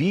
B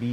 B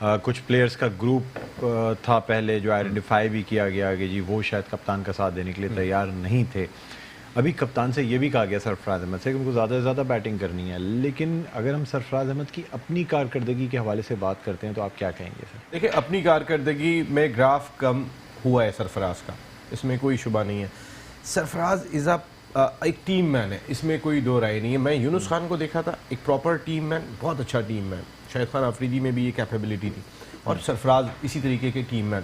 کچھ players کا group تھا پہلے جو آئیڈینٹیفائی بھی کیا گیا کہ جی وہ شاید کپتان کا ساتھ دینے کے لیے تیار نہیں تھے. ابھی کپتان سے یہ بھی کہا گیا سرفراز احمد سے کہ ان کو زیادہ سے زیادہ بیٹنگ کرنی ہے, لیکن اگر ہم سرفراز احمد کی اپنی کارکردگی کے حوالے سے بات کرتے ہیں تو آپ کیا کہیں گے سر؟ دیکھیں اپنی کارکردگی میں گراف کم ہوا ہے سرفراز کا, اس میں کوئی شبہ نہیں ہے. سرفراز از ایک ٹیم مین ہے, اس میں کوئی دو رائے نہیں ہے. میں یونس خان کو دیکھا تھا, ایک پراپر ٹیم مین, بہت اچھا ٹیم مین. شاہد خان آفریدی میں بھی یہ کیپیبلٹی تھی, اور سرفراز اسی طریقے کے team man.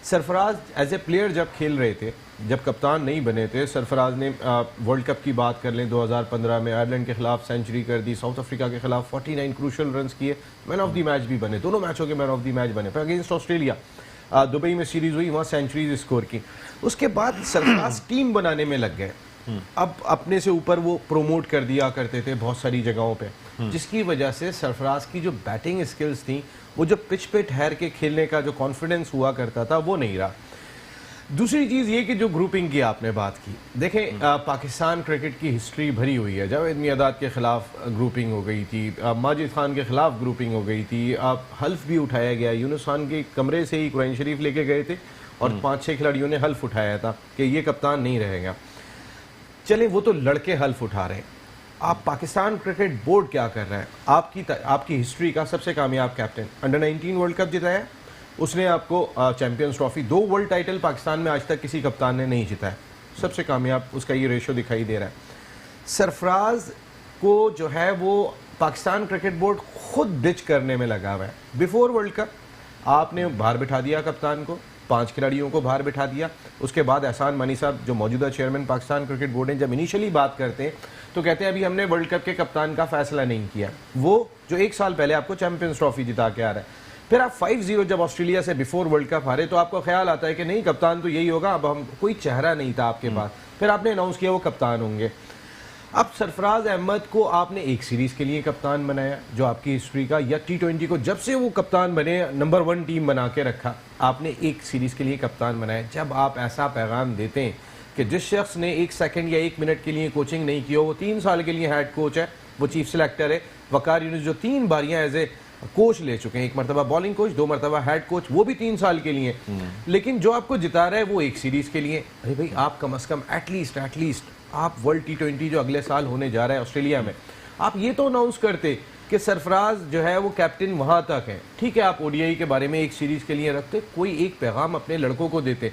Sarfaraz is a player جب کھیل رہے تھے, جب کپتان نہیں بنے تھے, سرفراز نے ورلڈ کپ کی بات کر لیں 2015 میں آئرلینڈ کے خلاف سینچری کر دی, ساؤتھ افریقہ کے خلاف 49 کروشل رنز کیے, مین آف دی میچ بھی بنے, دونوں میچوں کے مین آف دی میچ بنے. پھر اگینسٹ آسٹریلیا دبئی میں سیریز ہوئی, وہاں سینچریز اسکور کی. اس کے بعد سرفراز ٹیم بنانے میں لگ گئے. اب اپنے سے اوپر وہ پروموٹ کر دیا کرتے تھے بہت ساری جگہوں پہ, جس کی وجہ سے سرفراز کی جو بیٹنگ اسکلز تھیں, وہ جو پچ پہ ٹھہر کے کھیلنے کا جو کانفیڈنس ہوا کرتا تھا وہ نہیں رہا. دوسری چیز یہ کہ جو گروپنگ کی آپ نے بات کی, دیکھیں پاکستان کرکٹ کی ہسٹری بھری ہوئی ہے. جاوید میاں کے خلاف گروپنگ ہو گئی تھی, ماجد خان کے خلاف گروپنگ ہو گئی تھی, حلف بھی اٹھایا گیا. یونس خان کے کمرے سے ہی قرآن شریف لے کے گئے تھے اور 5-6 کھلاڑیوں نے حلف اٹھایا تھا کہ یہ کپتان نہیں رہے گا. چلیں وہ تو لڑکے حلف اٹھا رہے ہیں, آپ پاکستان کرکٹ بورڈ کیا کر رہے ہیں؟ آپ کی ہسٹری کا سب سے کامیاب کیپٹن, انڈر 19 ورلڈ کپ جتایا, اس نے آپ کو champions trophy, 2 world title Pakistan میں آج تک کسی کپتان نے نہیں جتایا, سب سے کامیاب اس کا یہ ریشو دکھائی دے رہا ہے. سرفراز کو جو ہے وہ پاکستان کرکٹ بورڈ خود ڈچ کرنے میں لگا ہوا ہے. بیفور ورلڈ کپ آپ نے باہر بٹھا دیا کپتان کو, 5 کھلاڑیوں کو باہر بٹھا دیا. اس کے بعد احسان مانی صاحب جو موجودہ چیئرمین پاکستان کرکٹ بورڈ ہیں, جب انیشلی بات کرتے ہیں تو کہتے ہیں ابھی ہم نے ورلڈ کپ کے کپتان کا فیصلہ نہیں کیا, وہ جو 1 سال پہلے آپ کو چیمپئنز ٹرافی جتا کے آ رہا ہے. پھر آپ 5-0 جب آسٹریلیا سے بیفور ورلڈ کپ ہارے تو آپ کو خیال آتا ہے کہ نہیں کپتان تو یہی ہوگا, اب ہم کوئی چہرہ نہیں تھا آپ کے پاس, پھر آپ نے اناؤنس کیا وہ کپتان ہوں گے. اب سرفراز احمد کو آپ نے ایک سیریز کے لیے کپتان بنایا جو آپ کی ہسٹری کا, یا T20 کو جب سے وہ کپتان بنے نمبر 1 ٹیم بنا کے رکھا, آپ نے ایک سیریز کے لیے کپتان بنایا. جب آپ ایسا پیغام دیتے ہیں کہ جس شخص نے 1 سیکنڈ یا 1 منٹ کے لیے کوچنگ نہیں کی ہو, وہ 3 سال کے لیے ہیڈ کوچ ہے, وہ چیف سلیکٹر ہے, وقار یونس جو 3 باریاں ایز اے کوچ لے چکے ہیں, 1 مرتبہ بالنگ کوچ, 2 مرتبہ ہیڈ کوچ, وہ بھی 3 سال کے لیے, لیکن جو آپ کو جتا رہا ہے وہ ایک سیریز کے لیے. ارے بھائی آپ کم از کم ایٹ لیسٹ آپ ورلڈ T20 جو اگلے سال ہونے جا رہا ہے آسٹریلیا میں, آپ یہ تو اناؤنس کرتے کہ سرفراز جو ہے وہ کیپٹن وہاں تک ہے. ٹھیک ہے آپ ODI کے بارے میں ایک سیریز کے لیے رکھتے, کوئی ایک پیغام اپنے لڑکوں کو دیتے.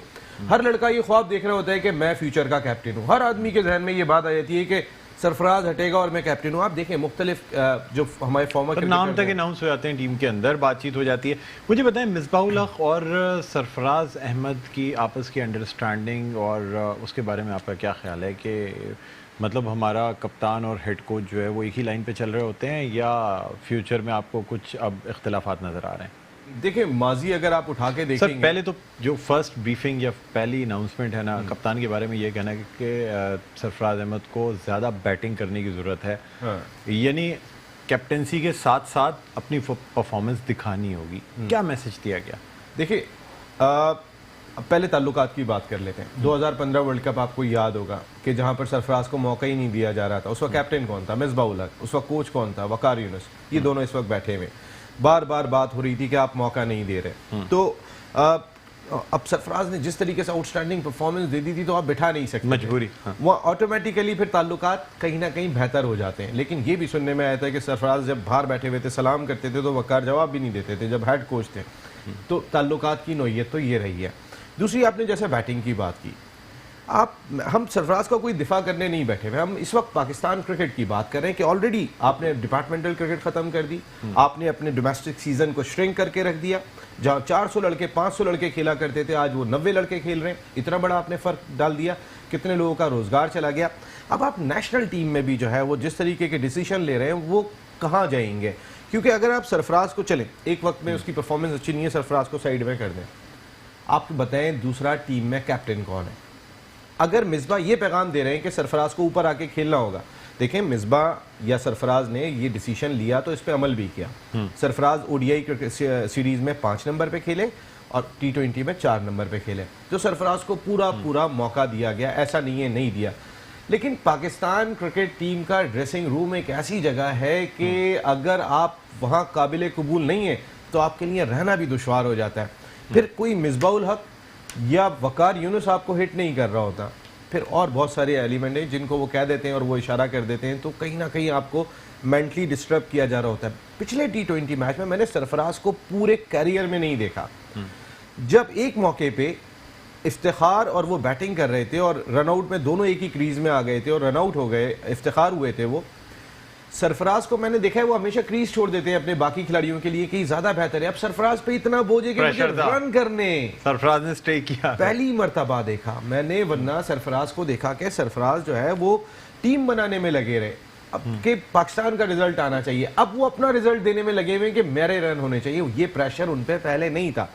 ہر لڑکا یہ خواب دیکھ رہا ہوتا ہے کہ میں فیوچر کا کیپٹن ہوں, ہر آدمی کے ذہن میں یہ بات آ جاتی ہے کہ سرفراز ہٹے گا اور میں کیپٹن ہوں. آپ دیکھیں مختلف جو ہمارے فارمر نام تک اناؤنس ہو جاتے ہیں, ٹیم کے اندر بات چیت ہو جاتی ہے. مجھے بتائیں مصباح الحق اور سرفراز احمد کی آپس کی انڈرسٹینڈنگ اور اس کے بارے میں آپ کا کیا خیال ہے کہ مطلب ہمارا کپتان اور ہیڈ کوچ جو ہے وہ ایک ہی لائن پہ چل رہے ہوتے ہیں, یا فیوچر میں آپ کو کچھ اب اختلافات نظر آ رہے ہیں؟ دیکھیں ماضی اگر آپ اٹھا کے دیکھیں سر, پہلے تو جو فرسٹ بریفنگ یا پہلی اناؤنسمنٹ ہے نا کپتان کے بارے میں, یہ کہنا ہے کہ سرفراز احمد کو زیادہ بیٹنگ کرنے کی ضرورت ہے, یعنی کیپٹنسی کے ساتھ ساتھ اپنی پرفارمنس دکھانی ہوگی. کیا میسج دیا گیا؟ دیکھیں پہلے تعلقات کی بات کر لیتے ہیں. 2015 ورلڈ کپ آپ کو یاد ہوگا کہ جہاں پر سرفراز کو موقع ہی نہیں دیا جا رہا تھا, اس وقت کیپٹن کون تھا؟ مصباح الحق. اس وقت کوچ کون تھا؟ وقار یونس. یہ دونوں اس وقت بیٹھے ہوئے, بار بار بات ہو رہی تھی کہ آپ موقع نہیں دے رہے. تو اب سرفراز نے جس طریقے سے آؤٹ اسٹینڈنگ پرفارمنس دے دی تھی تو آپ بٹھا نہیں سکتے, مجبوری. وہ آٹومیٹیکلی پھر تعلقات کہیں نہ کہیں بہتر ہو جاتے ہیں. لیکن یہ بھی سننے میں آیا تھا کہ سرفراز جب باہر بیٹھے ہوئے تھے سلام کرتے تھے تو وقار جواب بھی نہیں دیتے تھے جب ہیڈ کوچ تھے. تو تعلقات کی نوعیت تو یہ رہی ہے. دوسری آپ نے جیسے بیٹنگ کی بات کی, ہم سرفراز کا کوئی دفاع کرنے نہیں بیٹھے ہوئے, ہم اس وقت پاکستان کرکٹ کی بات کر رہے ہیں کہ آلریڈی آپ نے ڈپارٹمنٹل کرکٹ ختم کر دی, آپ نے اپنے ڈومیسٹک سیزن کو شرنک کر کے رکھ دیا. جہاں 400 لڑکے 500 لڑکے کھیلا کرتے تھے, آج وہ 90 لڑکے کھیل رہے ہیں. اتنا بڑا آپ نے فرق ڈال دیا, کتنے لوگوں کا روزگار چلا گیا. اب آپ نیشنل ٹیم میں بھی جو ہے وہ جس طریقے کے ڈیسیشن لے رہے ہیں وہ کہاں جائیں گے؟ کیونکہ اگر آپ سرفراز کو چلیں ایک وقت میں اس کی پرفارمنس اچھی نہیں ہے, سرفراز کو سائیڈ میں کر دیں, آپ بتائیں دوسرا ٹیم میں کیپٹن کون ہے؟ اگر مصباح یہ پیغام دے رہے ہیں کہ سرفراز کو اوپر آ کے کھیلنا ہوگا, دیکھیں مصباح یا سرفراز نے یہ ڈیسیشن لیا تو اس پہ عمل بھی کیا. سرفراز ODI سیریز میں 5 نمبر پہ کھیلے اور T20 میں 4 نمبر پہ کھیلے, تو سرفراز کو پورا موقع دیا گیا, ایسا نہیں ہے نہیں دیا. لیکن پاکستان کرکٹ ٹیم کا ڈریسنگ روم ایک ایسی جگہ ہے کہ اگر آپ وہاں قابل قبول نہیں ہیں تو آپ کے لیے رہنا بھی دشوار ہو جاتا ہے. پھر کوئی مصباح الحق یا وقار یونس آپ کو ہٹ نہیں کر رہا ہوتا, پھر اور بہت سارے ایلیمنٹ ہیں جن کو وہ کہہ دیتے ہیں اور وہ اشارہ کر دیتے ہیں, تو کہیں نہ کہیں آپ کو مینٹلی ڈسٹرب کیا جا رہا ہوتا ہے. پچھلے T20 میچ میں نے سرفراز کو پورے کیریئر میں نہیں دیکھا. جب ایک موقع پہ افتخار اور وہ بیٹنگ کر رہے تھے اور رن آؤٹ میں دونوں ایک ہی کریز میں آ گئے تھے اور رن آؤٹ ہو گئے, افتخار ہوئے تھے, وہ سرفراز کو میں نے دیکھا ہے وہ ہمیشہ کریز چھوڑ دیتے ہیں اپنے باقی کھلاڑیوں کے لیے کہ زیادہ بہتر ہے. اب سرفراز پہ اتنا بوجھ ہے کہ مجھے رن کرنے, سرفراز نے سٹے کیا, پہلی مرتبہ دیکھا میں نے, ورنہ سرفراز کو دیکھا کہ سرفراز جو ہے وہ ٹیم بنانے میں لگے رہے, اب کہ پاکستان کا رزلٹ آنا چاہیے, اب وہ اپنا رزلٹ دینے میں لگے ہوئے کہ میرے رن ہونے چاہیے. یہ پریشر ان پہ پہلے نہیں تھا.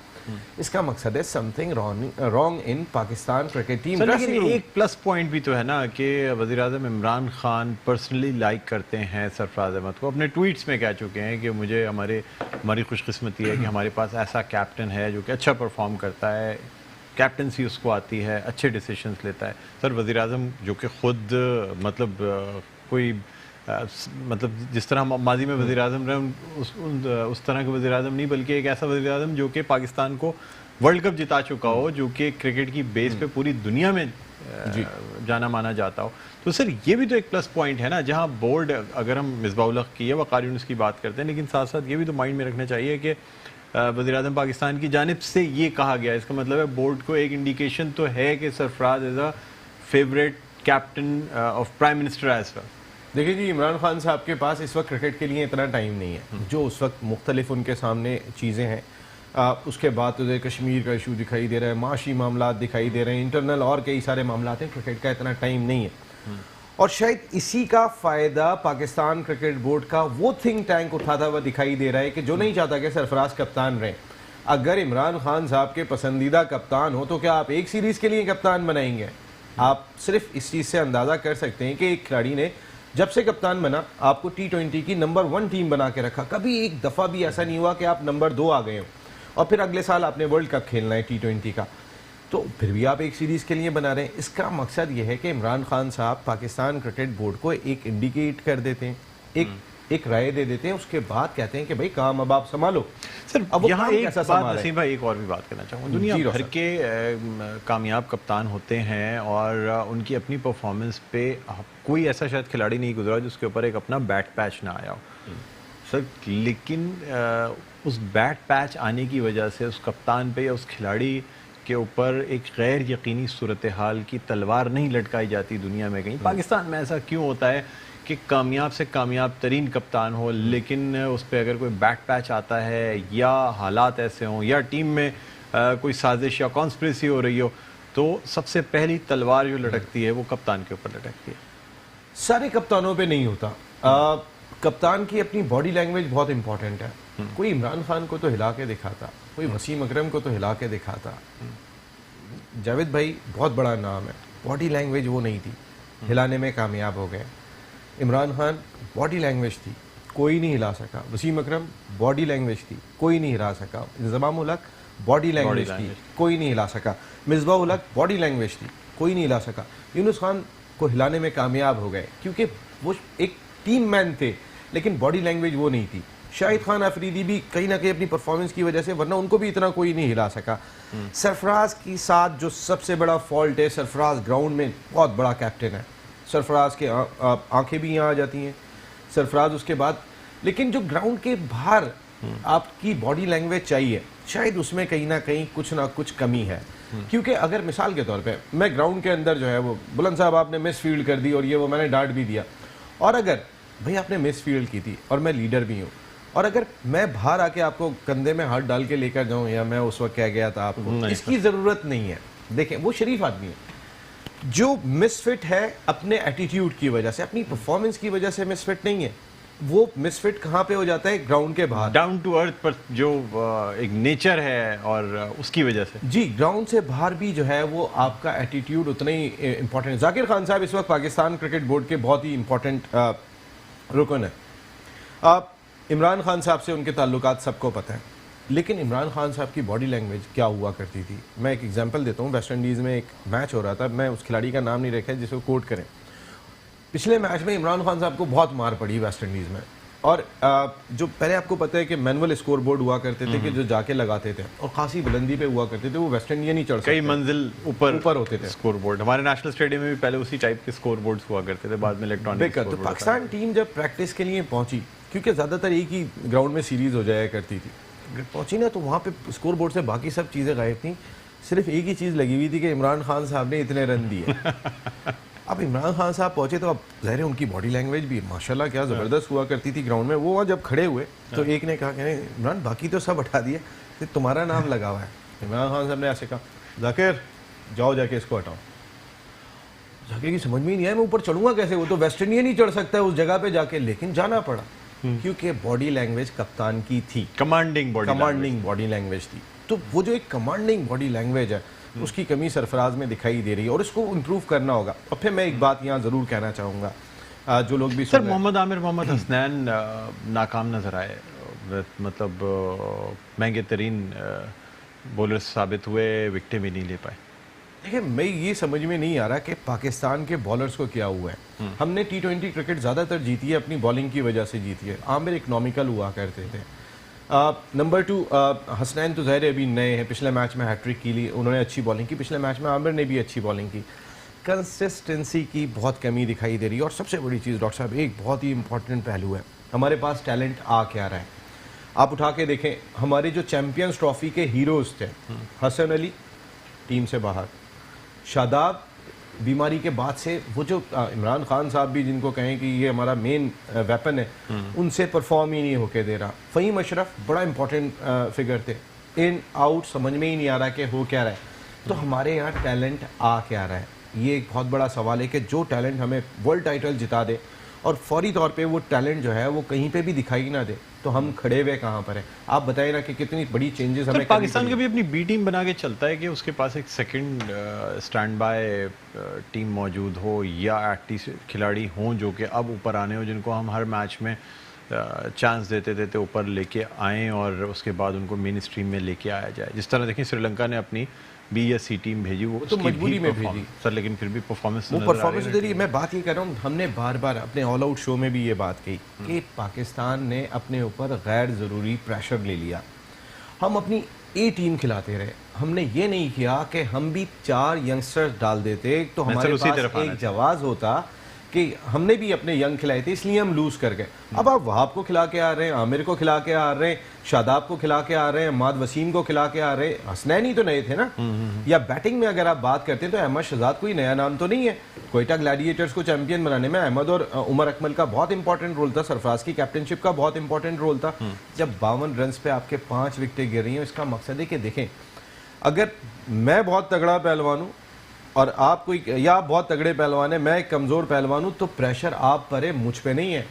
اس کا مقصد ہے something wrong in Pakistan cricket team. لیکن ایک پلس پوائنٹ بھی تو ہے نا کہ وزیر اعظم عمران خان پرسنلی لائک کرتے ہیں سرفراز احمد کو, اپنے ٹویٹس میں کہہ چکے ہیں کہ مجھے ہماری خوش قسمتی ہے کہ ہمارے پاس ایسا کیپٹن ہے جو کہ اچھا پرفارم کرتا ہے, کیپٹنسی اس کو آتی ہے, اچھے ڈیسیشنز لیتا ہے. سر وزیر اعظم جو کہ خود مطلب کوئی مطلب جس طرح ماضی میں وزیر اعظم رہے اس طرح کے وزیر اعظم نہیں, بلکہ ایک ایسا وزیر اعظم جو کہ پاکستان کو ورلڈ کپ جتا چکا ہو, جو کہ کرکٹ کی بیس پہ پوری دنیا میں جانا مانا جاتا ہو. تو سر یہ بھی تو ایک پلس پوائنٹ ہے نا, جہاں بورڈ, اگر ہم مصباح الحق کی یا وقار یونس کی بات کرتے ہیں, لیکن ساتھ ساتھ یہ بھی تو مائنڈ میں رکھنا چاہیے کہ وزیر اعظم پاکستان کی جانب سے یہ کہا گیا, اس کا مطلب ہے بورڈ کو ایک انڈیکیشن تو ہے کہ Sarfaraz is a favourite captain of prime minister as well. دیکھیں جی, عمران خان صاحب کے پاس اس وقت کرکٹ کے لیے اتنا ٹائم نہیں ہے. جو اس وقت مختلف ان کے سامنے چیزیں ہیں, اس کے بعد تو کشمیر کا ایشو دکھائی دے رہا ہے, معاشی معاملات دکھائی دے رہے ہیں, انٹرنل اور کئی سارے معاملات ہیں. کرکٹ کا اتنا ٹائم نہیں ہے, اور شاید اسی کا فائدہ پاکستان کرکٹ بورڈ کا وہ تھنک ٹینک اٹھاتا ہوا دکھائی دے رہا ہے کہ جو نہیں چاہتا کہ سرفراز کپتان رہے. اگر عمران خان صاحب کے پسندیدہ کپتان ہو تو کیا آپ ایک سیریز کے لیے کپتان بنائیں گے؟ آپ صرف اس چیز سے اندازہ کر سکتے ہیں کہ ایک کھلاڑی نے جب سے کپتان بنا آپ کو T20 کی نمبر 1 ٹیم بنا کے رکھا. کبھی ایک دفعہ بھی ایسا نہیں ہوا کہ آپ نمبر 2 آ گئے ہو, اور پھر اگلے سال آپ نے ورلڈ کپ کھیلنا ہے T20 کا, تو پھر بھی آپ ایک سیریز کے لیے بنا رہے ہیں. اس کا مقصد یہ ہے کہ عمران خان صاحب پاکستان کرکٹ بورڈ کو ایک انڈیکیٹ کر دیتے ہیں, ایک رائے دے دیتے ہیں, اس کے بعد کہتے ہیں کہ بھائی کام اب آپ سنبھالو. سر یہاں ایک بات نسیم بھائی ایک اور بھی بات کرنا چاہوں گا, دنیا بھر کے کامیاب کپتان ہوتے ہیں اور ان کی اپنی پرفارمنس پہ کوئی ایسا شاید کھلاڑی نہیں گزرا جس کے اوپر ایک اپنا بیٹ پیچ نہ آیا ہو سر, لیکن اس بیٹ پیچ آنے کی وجہ سے اس کپتان پہ یا اس کھلاڑی کے اوپر ایک غیر یقینی صورتحال کی تلوار نہیں لٹکائی جاتی دنیا میں کہیں. پاکستان میں ایسا کیوں ہوتا ہے کہ کامیاب سے کامیاب ترین کپتان ہو, لیکن اس پہ اگر کوئی بیٹ پیچ آتا ہے یا حالات ایسے ہوں یا ٹیم میں کوئی سازش یا کانسپریسی ہو رہی ہو, تو سب سے پہلی تلوار جو لٹکتی ہے وہ کپتان کے اوپر لٹکتی ہے. سارے کپتانوں پہ نہیں ہوتا. کپتان کی اپنی باڈی لینگویج بہت امپورٹنٹ ہے. کوئی عمران خان کو تو ہلا کے دکھاتا, کوئی وسیم اکرم کو تو ہلا کے دکھاتا. جاوید بھائی بہت بڑا نام ہے, باڈی لینگویج وہ نہیں تھی, ہلانے میں کامیاب ہو گئے. عمران خان باڈی لینگویج تھی, کوئی نہیں ہلا سکا. وسیم اکرم باڈی لینگویج تھی, کوئی نہیں ہلا سکا. انضمام الحق باڈی لینگویج تھی, کوئی نہیں ہلا سکا. مصباح الحق باڈی لینگویج تھی, کوئی نہیں ہلا سکا. یونس خان کو ہلانے میں کامیاب ہو گئے کیونکہ وہ ایک ٹیم مین تھے, لیکن باڈی لینگویج وہ نہیں تھی. شاہد خان افریدی بھی کہیں نہ کہیں اپنی پرفارمنس کی وجہ سے, ورنہ ان کو بھی اتنا کوئی نہیں ہلا سکا. سرفراز کی ساتھ جو سب سے بڑا فالٹ ہے, سرفراز گراؤنڈ میں بہت بڑا کیپٹن ہے. سرفراز کے آنکھیں بھی یہاں آ جاتی ہیں, سرفراز اس کے بعد, لیکن جو گراؤنڈ کے باہر آپ کی باڈی لینگویج چاہیے, شاید اس میں کہیں نہ کہیں کچھ نہ کچھ کمی ہے. کیونکہ اگر مثال کے طور پہ میں گراؤنڈ کے اندر جو ہے وہ بلند صاحب آپ نے مس فیلڈ کر دی اور یہ وہ میں نے ڈانٹ بھی دیا, اور اگر بھئی آپ نے مس فیلڈ کی تھی اور میں لیڈر بھی ہوں, اور اگر میں باہر آ کے آپ کو کندھے میں ہاتھ ڈال کے لے کر جاؤں, یا میں اس وقت کہہ گیا تھا آپ کو, اس کی ضرورت نہیں ہے. دیکھیں وہ شریف آدمی ہے, جو مس فٹ ہے اپنے ایٹیٹیوڈ کی وجہ سے, اپنی پرفارمنس کی وجہ سے مس فٹ نہیں ہے. وہ مس فٹ کہاں پہ ہو جاتا ہے؟ گراؤنڈ کے باہر, ڈاؤن ٹو ارتھ پر جو ایک نیچر ہے, اور اس کی وجہ سے جی گراؤنڈ سے باہر بھی جو ہے وہ آپ کا ایٹیٹیوڈ اتنا ہی امپورٹنٹ ہے. ذاکر خان صاحب اس وقت پاکستان کرکٹ بورڈ کے بہت ہی امپورٹنٹ رکن ہے. آپ عمران خان صاحب سے ان کے تعلقات سب کو پتہ ہیں, لیکن عمران خان صاحب کی باڈی لینگویج کیا ہوا کرتی تھی. میں ایک ایگزامپل دیتا ہوں. ویسٹ انڈیز میں ایک میچ ہو رہا تھا, میں اس کھلاڑی کا نام نہیں رکھا جس کو کوٹ کریں. پچھلے میچ میں عمران خان صاحب کو بہت مار پڑی ویسٹ انڈیز میں, اور جو پہلے آپ کو پتہ ہے کہ مینول اسکور بورڈ ہوا کرتے تھے کہ جو جا کے لگاتے تھے اور خاصی بلندی پہ ہوا کرتے تھے, وہ ویسٹ انڈین ہی چڑھ سکتے کئی منزل اوپر ہوتے تھے اسکور بورڈ. ہمارے نیشنل اسٹیڈیم میں بھی پہلے اسی ٹائپ کے اسکور بورڈز ہوا کرتے تھے, بعد میں الیکٹرانک. تو پاکستان ٹیم جب پریکٹس کے لیے پہنچی, کیونکہ زیادہ تر ایک ہی گراؤنڈ میں سیریز ہو جایا کرتی تھی, پہنچی نا تو وہاں پہ اسکور بورڈ سے باقی سب چیزیں غائب تھیں, صرف ایک ہی چیز لگی ہوئی تھی کہ عمران خان صاحب نے اتنے رن دیے. اب عمران خان صاحب پہنچے تو اب ظاہر ہے ان کی باڈی لینگویج بھی ماشاءاللہ کیا زبردست ہوا کرتی تھی گراؤنڈ میں. وہ وہاں جب کھڑے ہوئے تو ایک نے کہا کہ عمران باقی تو سب ہٹا دیے, تمہارا نام لگا ہوا ہے. عمران خان صاحب نے ایسے کہا ذاکر جاؤ جا کے اس کو ہٹاؤ. ذاکر کی سمجھ میں ہی نہیں آیا میں اوپر چڑھوں گا کیسے, وہ تو ویسٹ انڈین ہی چڑھ سکتا ہے اس جگہ پہ جا کے, لیکن جانا پڑا کیونکہ باڈی لینگویج کپتان کی تھی, کمانڈنگ باڈی لینگویج تھی. تو وہ جو ایک کمانڈنگ باڈی لینگویج ہے اس کی کمی سرفراز میں دکھائی دے رہی ہے اور اس کو امپروو کرنا ہوگا. اور پھر میں ایک بات یہاں ضرور کہنا چاہوں گا, جو لوگ بھی سر محمد عامر, محمد حسنین ناکام نظر آئے, مطلب مہنگے ترین بولر ثابت ہوئے, وکٹیں بھی نہیں لے پائے. دیکھیں میں یہ سمجھ میں نہیں آ رہا کہ پاکستان کے بالرز کو کیا ہوا ہے. ہم نے T20 کرکٹ زیادہ تر جیتی ہے اپنی بالنگ کی وجہ سے جیتی ہے. عامر اکنامیکل ہوا کرتے تھے. نمبر 2 حسنین تو ظاہر ابھی نئے ہیں, پچھلے میچ میں ہیٹرک کی لی, انہوں نے اچھی بالنگ کی. پچھلے میچ میں عامر نے بھی اچھی بالنگ کی. کنسسٹنسی کی بہت کمی دکھائی دے رہی ہے. اور سب سے بڑی چیز ڈاکٹر صاحب ایک بہت ہی امپورٹنٹ پہلو ہے, ہمارے پاس ٹیلنٹ آ کیا رہا ہے. آپ اٹھا کے دیکھیں ہمارے جو چیمپئنز ٹرافی کے ہیروز تھے, حسن علی ٹیم سے باہر, شاداب بیماری کے بعد سے, وہ جو عمران خان صاحب بھی جن کو کہیں کہ یہ ہمارا مین ویپن ہے, ان سے پرفارم ہی نہیں ہو کے دے رہا. فہیم اشرف بڑا امپورٹنٹ فگر تھے, ان آؤٹ سمجھ میں ہی نہیں آ رہا کہ ہو کیا رہا ہے. تو ہمارے یہاں ٹیلنٹ آ کیا رہا ہے, یہ ایک بہت بڑا سوال ہے کہ جو ٹیلنٹ ہمیں ورلڈ ٹائٹل جتا دے اور فوری طور پہ وہ ٹیلنٹ جو ہے وہ کہیں پہ بھی دکھائی نہ دے تو ہم کھڑے ہوئے کہاں پر ہیں. آپ بتائیں نا کہ کتنی بڑی چینجز ہمیں. پاکستان کا بھی اپنی بی ٹیم بنا کے چلتا ہے کہ اس کے پاس ایک سیکنڈ اسٹینڈ بائی ٹیم موجود ہو, یا ایکٹیو کھلاڑی ہوں جو کہ اب اوپر آنے ہو, جن کو ہم ہر میچ میں چانس دیتے اوپر لے کے آئیں اور اس کے بعد ان کو مین اسٹریم میں لے کے آیا جائے. جس طرح دیکھیں سری لنکا نے اپنی بی یا سی ٹیم بھیجی, وہ تو مجبوری میں بھیجی سر, لیکن پھر بھی پرفارمنس دے رہی ہے. میں بات یہ کر رہا ہوں, ہم نے بار بار اپنے آل آؤٹ شو میں بھی یہ بات کہی کہ پاکستان نے اپنے اوپر غیر ضروری پریشر لے لیا. ہم اپنی اے ٹیم کھلاتے رہے, ہم نے یہ نہیں کیا کہ ہم بھی 4 ینگسٹر ڈال دیتے تو ہمارے پاس ایک جواز ہوتا کہ ہم نے بھی اپنے ینگ کھلائے تھے, اس لیے ہم لوز کر گئے. اب آپ وہاب کو کھلا کے آ رہے ہیں, عامر کو کھلا کے آ رہے ہیں, شاداب کو کھلا کے آ رہے ہیں, عماد وسیم کو کھلا کے آ رہے ہیں. حسنین ہی تو نئے تھے نا. یا بیٹنگ میں اگر آپ بات کرتے ہیں تو احمد شہزاد کوئی نیا نام تو نہیں ہے. کوئٹہ گلیڈیٹرز کو چیمپئن بنانے میں احمد اور عمر اکمل کا بہت امپورٹنٹ رول تھا, سرفراز کی کیپٹنشپ کا بہت امپورٹنٹ رول تھا. جب 52 رنز پہ آپ کے 5 وکٹیں گر رہی ہیں, اس کا مقصد ہے کہ دیکھیں اگر میں بہت تگڑا پہلوان ہوں اور آپ کوئی, یا آپ بہت تگڑے پہلوان ہیں, میں ایک کمزور پہلوان ہوں, تو پریشر آپ پر ہے, مجھ پہ نہیں ہے.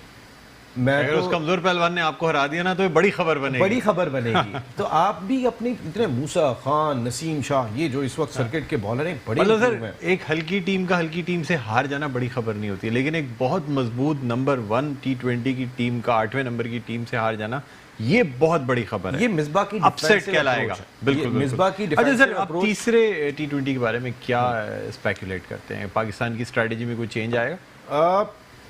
اگر اس کمزور پہلوان نے آپ کو ہرا دیا نا تو بڑی خبر بنے گی. تو آپ بھی اپنے اتنے موسیٰ خان, نسیم شاہ, یہ جو اس وقت سرکٹ کے بالر ہیں, بڑی ٹیم ہے. ایک ہلکی ٹیم سے ہار جانا بڑی خبر نہیں ہوتی, لیکن ایک بہت مضبوط نمبر 1 T20 کی ٹیم کا 8ویں نمبر کی ٹیم سے ہار جانا, یہ بہت بڑی خبر ہے. یہ مصباح کی اپسیٹ کہلائے گا. بالکل مصباح کی. اچھا سر, آپ تیسرے T20 کے بارے میں کیا اسپیکولیٹ کرتے ہیں, پاکستان کی اسٹریٹجی میں کوئی چینج آئے گا؟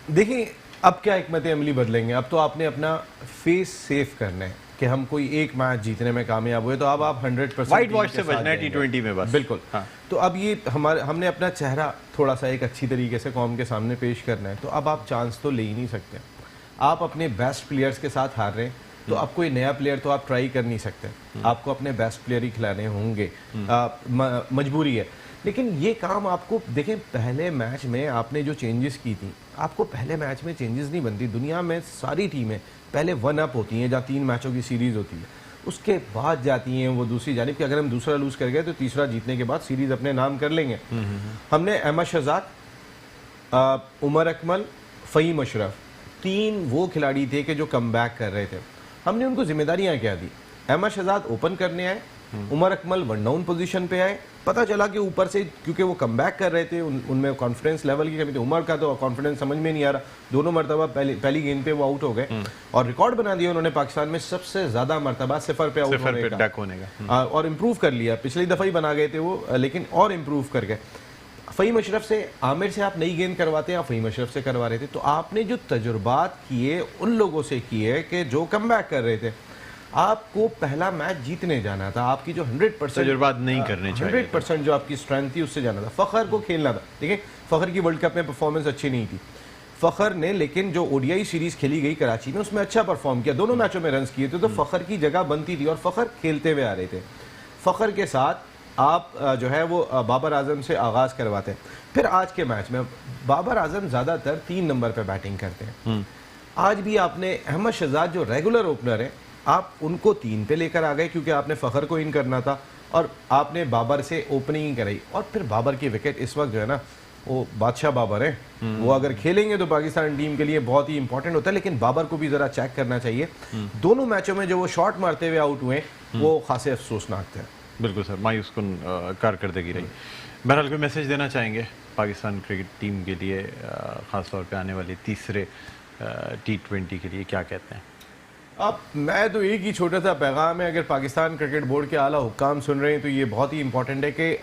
دیکھیں اب کیا حکمت عملی بدلیں گے. اب تو آپ نے اپنا فیس سیف کرنا ہے کہ ہم کوئی ایک میچ جیتنے میں کامیاب ہوئے تو اب آپ 100% وائٹ واش سے بچنا ہے T20 میں بس. بالکل. تو اب یہ ہم نے اپنا چہرہ تھوڑا سا ایک اچھی طریقے سے قوم کے سامنے پیش کرنا ہے. تو اب آپ چانس تو لے ہی نہیں سکتے. آپ اپنے بیسٹ پلیئرز کے ساتھ ہار رہے ہیں تو اب کوئی نیا پلیئر تو آپ ٹرائی کر نہیں سکتے. آپ کو اپنے بیسٹ پلیئر ہی کھلانے ہوں گے, مجبوری ہے. لیکن یہ کام آپ کو دیکھیں, پہلے میچ میں آپ نے جو چینجز کی تھی, آپ کو پہلے میچ میں چینجز نہیں بنتی. دنیا میں ساری ٹیمیں پہلے 1 اپ ہوتی ہیں, جہاں 3 میچوں کی سیریز ہوتی ہے, اس کے بعد جاتی ہیں وہ دوسری جانب کہ اگر ہم دوسرا لوز کر گئے تو تیسرا جیتنے کے بعد سیریز اپنے نام کر لیں گے. ہم نے احمد شہزاد, عمر اکمل, فہیم اشرف, 3 وہ کھلاڑی تھے کہ جو کم بیک کر رہے تھے. ہم نے ان کو ذمہ داریاں کیا دی. احمد شہزاد اوپن کرنے آئے, عمر اکمل 1 ڈاؤن پوزیشن پہ آئے. پتہ چلا کہ اوپر سے کیونکہ وہ کم بیک کر رہے تھے, ان میں کانفیڈنس لیول کی کمی تھی. عمر کا تو کانفیڈنس سمجھ میں نہیں آ رہا, دونوں مرتبہ پہلی گیند پہ وہ آؤٹ ہو گئے اور ریکارڈ بنا دیا انہوں نے پاکستان میں سب سے زیادہ مرتبہ 0 پہ آؤٹ ہونے کا, اور امپروو کر لیا. پچھلی دفعہ ہی بنا گئے تھے وہ, لیکن اور امپروو کر گئے. فہیم اشرف سے، عامر سے آپ نئی گیند کرواتے ہیں، آپ فہیم اشرف سے کروا رہے تھے، تو آپ نے جو تجربات کیے ان لوگوں سے کیے کہ جو کم بیک کر رہے تھے. آپ کو پہلا میچ جیتنے جانا تھا، آپ کی جو 100% تجربات نہیں کرنے چاہیے، 100% جو آپ کی اسٹرینتھ تھی اس سے جانا تھا. فخر کو کھیلنا تھا. دیکھیں فخر کی ورلڈ کپ میں پرفارمنس اچھی نہیں تھی فخر نے، لیکن جو او ڈی آئی سیریز کھیلی گئی کراچی میں اس میں اچھا پرفارم کیا، دونوں میچوں میں رنز کیے تھے، تو فخر کی جگہ بنتی تھی اور فخر کھیلتے ہوئے آ رہے تھے. فخر کے ساتھ آپ جو ہے وہ بابر اعظم سے آغاز کرواتے ہیں. پھر آج کے میچ میں بابر اعظم زیادہ تر 3 نمبر پہ بیٹنگ کرتے ہیں. آج بھی آپ نے احمد شہزاد جو ریگولر اوپنر ہیں آپ ان کو 3 پہ لے کر آ گئے کیونکہ آپ نے فخر کو ان کرنا تھا اور آپ نے بابر سے اوپننگ کرائی. اور پھر بابر کی وکٹ اس وقت جو ہے نا وہ بادشاہ بابر ہیں، وہ اگر کھیلیں گے تو پاکستان ٹیم کے لیے بہت ہی امپورٹنٹ ہوتا ہے، لیکن بابر کو بھی ذرا چیک کرنا چاہیے. دونوں میچوں میں جو وہ شاٹ مارتے ہوئے آؤٹ ہوئے وہ خاصے افسوسناک تھے. بالکل سر، مایوس کن کارکردگی رہی. بہرحال کوئی میسج دینا چاہیں گے پاکستان کرکٹ ٹیم کے لیے، خاص طور پہ آنے والی تیسرے T20 کے لیے کیا کہتے ہیں؟ اب میں تو ایک ہی چھوٹا سا پیغام ہے، اگر پاکستان کرکٹ بورڈ کے اعلیٰ حکام سن رہے ہیں تو یہ بہت ہی امپورٹنٹ ہے کہ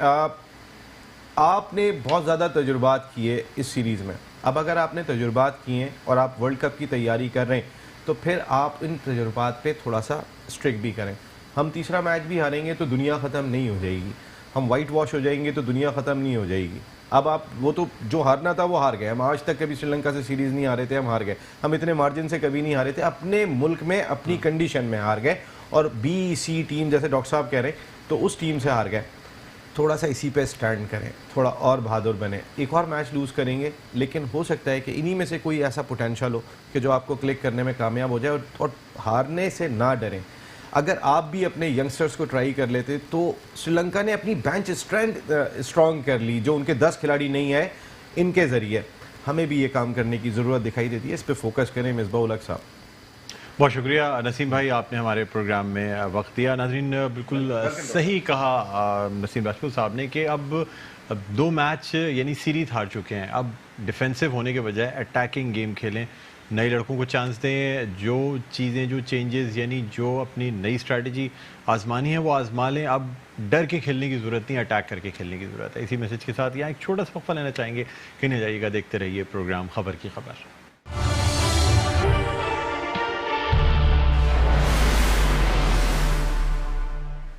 آپ نے بہت زیادہ تجربات کیے اس سیریز میں. اب اگر آپ نے تجربات کیے اور آپ ورلڈ کپ کی تیاری کر رہے ہیں تو پھر آپ ان تجربات پہ تھوڑا سا اسٹرک بھی کریں. ہم تیسرا میچ بھی ہاریں گے تو دنیا ختم نہیں ہو جائے گی، ہم وائٹ واش ہو جائیں گے تو دنیا ختم نہیں ہو جائے گی. اب آپ وہ تو جو ہارنا تھا وہ ہار گئے. ہم آج تک کبھی سری لنکا سے سیریز نہیں ہارے تھے، ہم ہار گئے. ہم اتنے مارجن سے کبھی نہیں ہارے تھے، اپنے ملک میں اپنی کنڈیشن میں ہار گئے اور بی سی ٹیم جیسے ڈاکٹر صاحب کہہ رہے ہیں تو اس ٹیم سے ہار گئے. تھوڑا سا اسی پہ سٹینڈ کریں، تھوڑا اور بہادر بنیں. ایک اور میچ لوز کریں گے لیکن ہو سکتا ہے کہ انہی میں سے کوئی ایسا پوٹینشیل ہو کہ جو آپ کو کلک کرنے میں کامیاب ہو جائے. اور ہارنے سے نہ ڈریں. اگر آپ بھی اپنے ینگسٹرز کو ٹرائی کر لیتے تو سری لنکا نے اپنی بینچ اسٹرانگ کر لی، جو ان کے 10 کھلاڑی نہیں آئے ان کے ذریعے. ہمیں بھی یہ کام کرنے کی ضرورت دکھائی دیتی ہے، اس پہ فوکس کریں. مصباح الحق صاحب بہت شکریہ. نسیم بھائی آپ نے ہمارے پروگرام میں وقت دیا. ناظرین بالکل صحیح کہا نسیم راجپوت صاحب نے کہ اب 2 میچ یعنی سیریز ہار چکے ہیں، اب ڈیفینسو ہونے کے بجائے اٹیکنگ گیم کھیلیں، نئے لڑکوں کو چانس دیں، جو چیزیں جو چینجز یعنی جو اپنی نئی اسٹریٹجی آزمانی ہے وہ آزما لیں. اب ڈر کے کھیلنے کی ضرورت نہیں، اٹیک کر کے کھیلنے کی ضرورت ہے. اسی میسج کے ساتھ یہاں ایک چھوٹا سا وقفہ لینا چاہیں گے. کہیں نہ جائیے گا، دیکھتے رہیے پروگرام خبر کی خبر.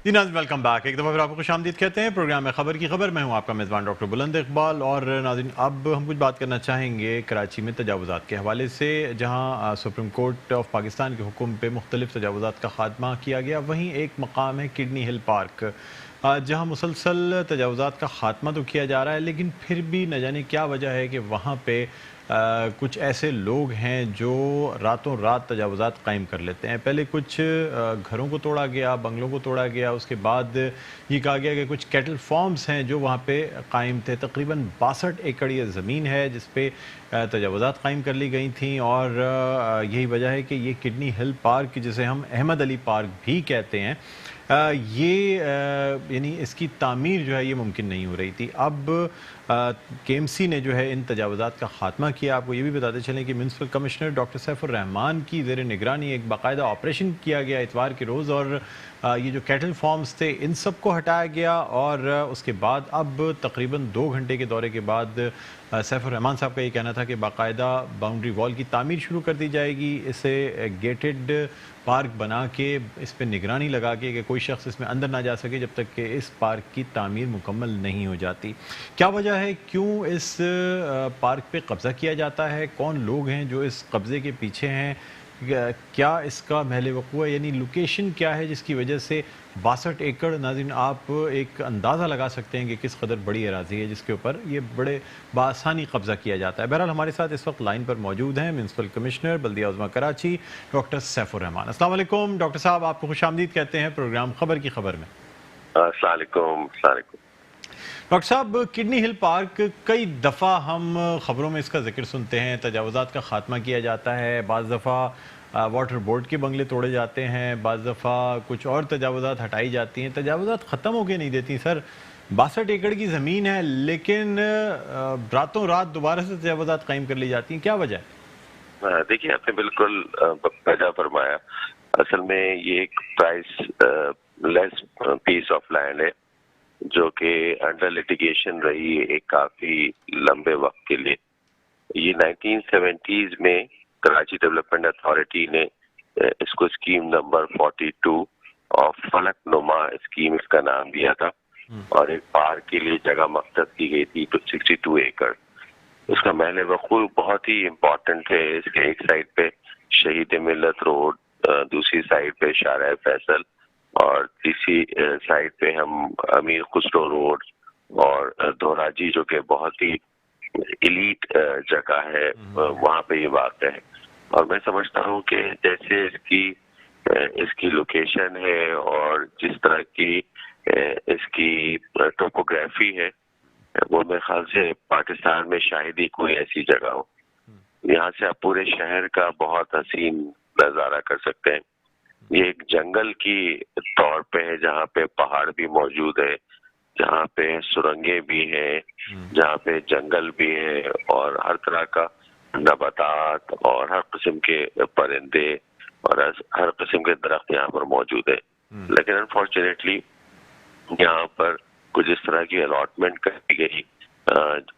جی ناظرین ویلکم بیک. ایک دفعہ پھر آپ کو خوش آمدید کہتے ہیں پروگرام میں خبر کی خبر. میں ہوں آپ کا میزبان ڈاکٹر بلند اقبال. اور ناظرین اب ہم کچھ بات کرنا چاہیں گے کراچی میں تجاوزات کے حوالے سے، جہاں سپریم کورٹ آف پاکستان کے حکم پہ مختلف تجاوزات کا خاتمہ کیا گیا. وہیں ایک مقام ہے کڈنی ہل پارک، جہاں مسلسل تجاوزات کا خاتمہ تو کیا جا رہا ہے لیکن پھر بھی نہ جانے کیا وجہ ہے کہ وہاں پہ کچھ ایسے لوگ ہیں جو راتوں رات تجاوزات قائم کر لیتے ہیں. پہلے کچھ گھروں کو توڑا گیا، بنگلوں کو توڑا گیا، اس کے بعد یہ کہا گیا کہ کچھ کیٹل فارمز ہیں جو وہاں پہ قائم تھے. تقریباً 62 ایکڑ یہ زمین ہے جس پہ تجاوزات قائم کر لی گئی تھیں، اور یہی وجہ ہے کہ یہ کڈنی ہل پارک جسے ہم احمد علی پارک بھی کہتے ہیں، یہ یعنی اس کی تعمیر جو ہے یہ ممکن نہیں ہو رہی تھی. اب کے ایم سی نے جو ہے ان تجاوزات کا خاتمہ کیا. آپ کو یہ بھی بتاتے چلیں کہ میونسپل کمشنر ڈاکٹر سیف الرحمان کی زیر نگرانی ایک باقاعدہ آپریشن کیا گیا اتوار کے روز، اور یہ جو کیٹل فارمز تھے ان سب کو ہٹایا گیا. اور اس کے بعد اب تقریباً 2 گھنٹے کے دورے کے بعد سیف الرحمان صاحب کا یہ کہنا تھا کہ باقاعدہ باؤنڈری وال کی تعمیر شروع کر دی جائے گی، اسے گیٹڈ پارک بنا کے اس پہ نگرانی لگا کے کہ کوئی شخص اس میں اندر نہ جا سکے جب تک کہ اس پارک کی تعمیر مکمل نہیں ہو جاتی. کیا وجہ ہے کیوں اس پارک پہ قبضہ کیا جاتا ہے؟ کون لوگ ہیں جو اس قبضے کے پیچھے ہیں؟ کیا اس کا محل وقوع ہے، یعنی لوکیشن کیا ہے جس کی وجہ سے 62 ایکڑ، ناظرین آپ ایک اندازہ لگا سکتے ہیں کہ کس قدر بڑی اراضی ہے جس کے اوپر یہ بڑے بآسانی قبضہ کیا جاتا ہے. بہرحال ہمارے ساتھ اس وقت لائن پر موجود ہیں میونسپل کمشنر بلدیہ عظمیٰ کراچی ڈاکٹر سیف الرحمان. السلام علیکم ڈاکٹر صاحب، آپ کو خوش آمدید کہتے ہیں پروگرام خبر کی خبر میں. السلام علیکم. ڈاکٹر صاحب، کڈنی ہل پارک کئی دفعہ ہم خبروں میں اس کا ذکر سنتے ہیں، تجاوزات کا خاتمہ کیا جاتا ہے، بعض دفعہ واٹر بورڈ کے بنگلے توڑے جاتے ہیں، بعض دفعہ کچھ اور تجاوزات ہٹائی جاتی ہیں. تجاوزات ختم ہو کے نہیں دیتی سر. 62 ایکڑ کی زمین ہے لیکن راتوں رات دوبارہ سے تجاوزات قائم کر لی جاتی ہیں، کیا وجہ ہے؟ دیکھیے آپ نے بالکل پیدا فرمایا. اصل میں یہ ایک priceless piece of land ہے جو کہ انڈر لٹیگیشن رہی ایک کافی لمبے وقت کے لیے. یہ 1970s میں کراچی ڈیولپمنٹ اتھارٹی نے اس کو اسکیم نمبر 42 اور فلک نما اسکیم اس کا نام دیا تھا, اور ایک پارک کے لیے جگہ مختص کی گئی تھی 62 ایکڑ. اس کا محل وقوع بہت ہی امپورٹنٹ ہے. اس کے ایک سائڈ پہ شہید ملت روڈ, دوسری سائڈ پہ شارع فیصل, اور تیسری سائڈ پہ ہم امیر خسرو روڈ اور دھوراجی جو کہ بہت ہی ایلیٹ جگہ ہے, وہاں پہ یہ واقع ہے. اور میں سمجھتا ہوں کہ جیسے اس کی لوکیشن ہے اور جس طرح کی اس کی ٹوپوگرافی ہے, وہ میرے خیال سے پاکستان میں شاید ہی کوئی ایسی جگہ ہو. یہاں سے آپ پورے شہر کا بہت حسین نظارہ کر سکتے ہیں. یہ ایک جنگل کی طور پہ ہے جہاں پہ پہاڑ بھی موجود ہے, جہاں پہ سرنگیں بھی ہیں, جہاں پہ جنگل بھی ہے, اور ہر طرح کا نباتات اور ہر قسم کے پرندے اور ہر قسم کے درخت یہاں پر موجود ہے. لیکن انفارچونیٹلی یہاں پر کچھ اس طرح کی الاٹمنٹ کری گئی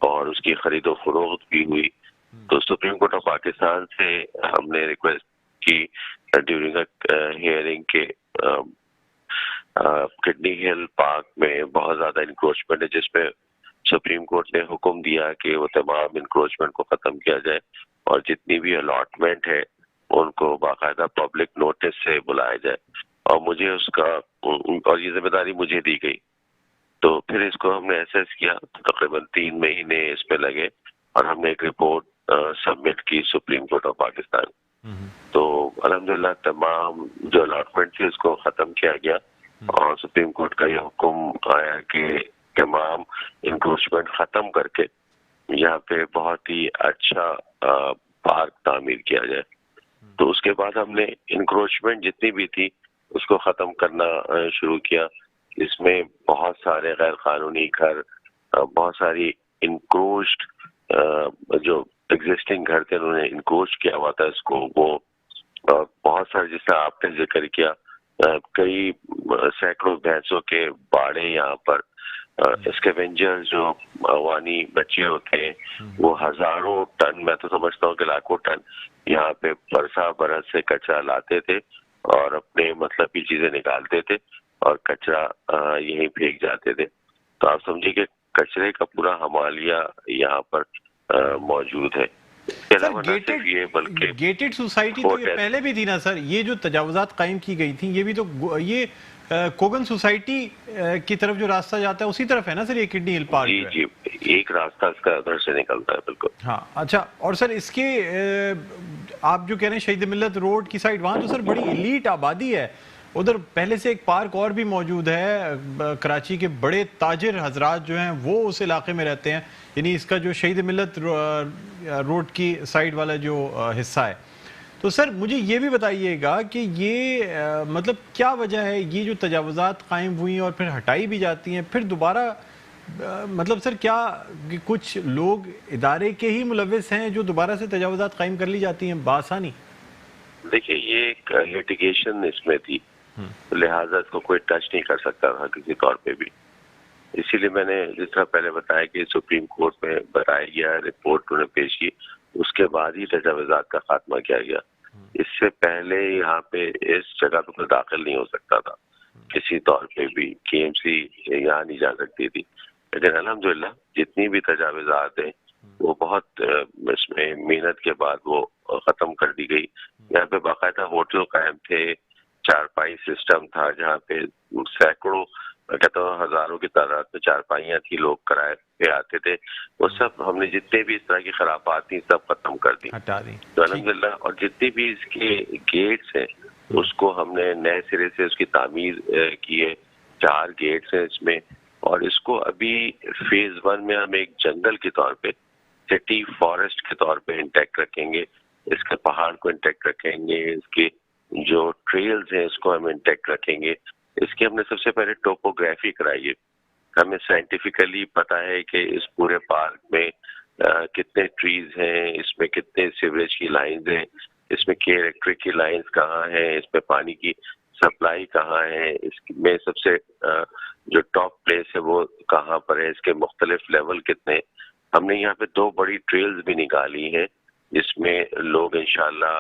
اور اس کی خرید و فروخت بھی ہوئی. تو سپریم کورٹ آف پاکستان سے ہم نے ریکویسٹ کی ڈیورنگ ہیئرنگ کے کڈنی ہل پارک میں بہت زیادہ انکروچمنٹ ہے, جس میں سپریم کورٹ نے حکم دیا کہ وہ تمام انکروچمنٹ کو ختم کیا جائے, اور جتنی بھی الاٹمنٹ ہے ان کو باقاعدہ پبلک نوٹس سے بلایا جائے. اور مجھے اس کا اور یہ ذمہ داری مجھے دی گئی. تو پھر اس کو ہم نے ایسیس کیا, تقریباً 3 مہینے اس پہ لگے, اور ہم نے ایک رپورٹ سبمٹ کی سپریم کورٹ آف پاکستان. تو الحمدللہ تمام جو الاٹمنٹ تھی اس کو ختم کیا گیا, اور سپریم کورٹ کا یہ حکم آیا کہ تمام انکروچمنٹ ختم کر کے یہاں پہ بہت ہی اچھا پارک تعمیر کیا جائے. تو اس کے بعد ہم نے انکروچمنٹ جتنی بھی تھی اس کو ختم کرنا شروع کیا. اس میں بہت سارے غیر قانونی گھر, بہت ساری انکروچڈ جو ایگزسٹنگ گھر تھے انہوں نے انکروچ کیا ہوا تھا اس کو. وہ بہت سارے, جس طرح آپ نے ذکر کیا, کئی سینکڑوں بھینسوں کے باڑے یہاں پر, اسکیونجر جو عوانی بچے ہوتے ہیں وہ ہزاروں ٹن, میں تو سمجھتا ہوں کہ لاکھوں ٹن یہاں پہ برسا برس سے کچرا لاتے تھے اور اپنے مطلب کی چیزیں نکالتے تھے اور کچرا یہیں پھینک جاتے تھے. تو آپ سمجھیے کہ کچرے کا پورا ہمالیہ یہاں پر موجود ہے. گیٹڈ سوسائٹی تو یہ پہلے بھی تھی نا سر, یہ جو تجاوزات قائم کی گئی تھیں یہ بھی تو یہ کوگن سوسائٹی کی طرف جو راستہ جاتا ہے اسی طرف ہے نا سر یہ کڈنی ہل پارک؟ جی ایک راستہ اس کا ادھر سے نکلتا ہے. بالکل. ہاں اچھا. اور سر اس کے آپ جو کہہ رہے ہیں شہید ملت روڈ کی سائڈ, وہاں تو سر بڑی ایلیٹ آبادی ہے, ادھر پہلے سے ایک پارک اور بھی موجود ہے. کراچی کے بڑے تاجر حضرات جو ہیں وہ اس علاقے میں رہتے ہیں, یعنی اس کا جو شہید ملت روڈ کی سائڈ والا جو حصہ ہے. تو سر مجھے یہ بھی بتائیے گا کہ یہ مطلب کیا وجہ ہے یہ جو تجاوزات قائم ہوئی اور پھر ہٹائی بھی جاتی ہیں, پھر دوبارہ مطلب سر کیا کچھ لوگ ادارے کے ہی ملوث ہیں جو دوبارہ سے تجاوزات قائم کر لی جاتی ہیں بآسانی؟ دیکھیے یہ ایک لیٹیگیشن اس میں تھی, لہٰذا اس کو کوئی ٹچ نہیں کر سکتا تھا کسی طور پہ بھی. اسی لیے میں نے جس طرح پہلے بتایا کہ سپریم کورٹ میں بتایا گیا, رپورٹ انہوں نے پیش کی, اس کے بعد ہی تجاوزات کا خاتمہ کیا گیا. اس سے پہلے یہاں پہ اس جگہ پہ کوئی داخل نہیں ہو سکتا تھا کسی طور پہ بھی. KMC یہاں نہیں جا سکتی تھی. لیکن الحمدللہ جتنی بھی تجاوزات ہیں وہ بہت اس میں محنت کے بعد وہ ختم کر دی گئی. یہاں پہ باقاعدہ ہوٹل قائم تھے, چارپائی سسٹم تھا جہاں پہ سینکڑوں, میں کہتا ہوں ہزاروں کی تعداد میں چارپائیاں تھی, لوگ کرائے پہ آتے تھے. وہ سب ہم نے جتنے بھی اس طرح کی خرابات تھیں سب ختم کر دی تو الحمدللہ. اور جتنے بھی اس کے گیٹس ہیں اس کو ہم نے نئے سرے سے اس کی تعمیر کی ہے. 4 گیٹس ہیں اس میں, اور اس کو ابھی فیز 1 میں ہم ایک جنگل کے طور پہ, سٹی فارسٹ کے طور پہ انٹیکٹ رکھیں گے. اس کے پہاڑ کو انٹیکٹ رکھیں گے, اس کے جو ٹریلز ہیں اس کو ہم انٹیکٹ رکھیں گے. اس کی ہم نے سب سے پہلے ٹوپوگرافی کرائی ہے. ہمیں سائنٹیفکلی پتا ہے کہ اس پورے پارک میں کتنے ٹریز ہیں, اس میں کتنے سیوریج کی لائنز ہیں, اس میں کی الیکٹرک کی لائنز کہاں ہیں, اس میں پانی کی سپلائی کہاں ہے، اس میں سب سے جو ٹاپ پلیس ہے وہ کہاں پر ہے، اس کے مختلف لیول کتنے. ہم نے یہاں پہ 2 بڑی ٹریلز بھی نکالی ہیں جس میں لوگ انشاءاللہ